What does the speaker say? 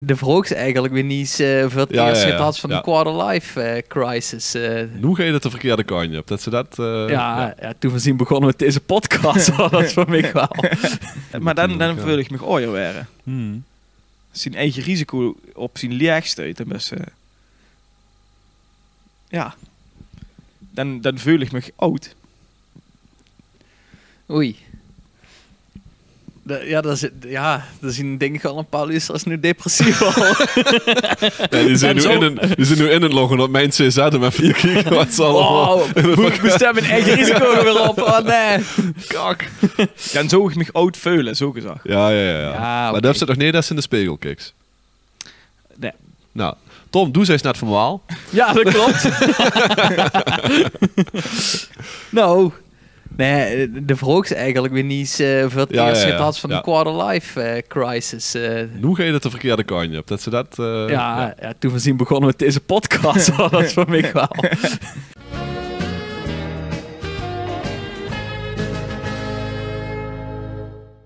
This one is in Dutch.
De vraag is eigenlijk weer niet voor het eerst gehad van de quarter-life crisis. Nu ga je het de verkeerde kant op. Dat ze dat... toen we zien begonnen met deze podcast, was dat voor mij wel. Maar dan voel ik me ooier werden. Zijn eigen risico op zijn lieg steunt. Dus, dan voel ik me oud. Oei. Er zijn denk ik al een paar luisteraars nu depressief al. Die zijn nu in het loggen op mijn CZ om even te kijken wat ze allemaal... Ik bestem mijn eigen risico weer op. Oh nee. Kak. Dan zou ik me oud voelen, zo gezegd. Ja. Maar dat is het nog niet dat ze in de spiegel kijkt. Nee. Nou, Tom, doe ze eens net van Waal. Ja, dat klopt. Nou... Nee, de vraag is eigenlijk weer niet voor het eerst gehad van de quarter-life crisis. Nu ga je het de verkeerde kant op. Dat ze dat... toen we zien begonnen met deze podcast, was dat voor mij wel.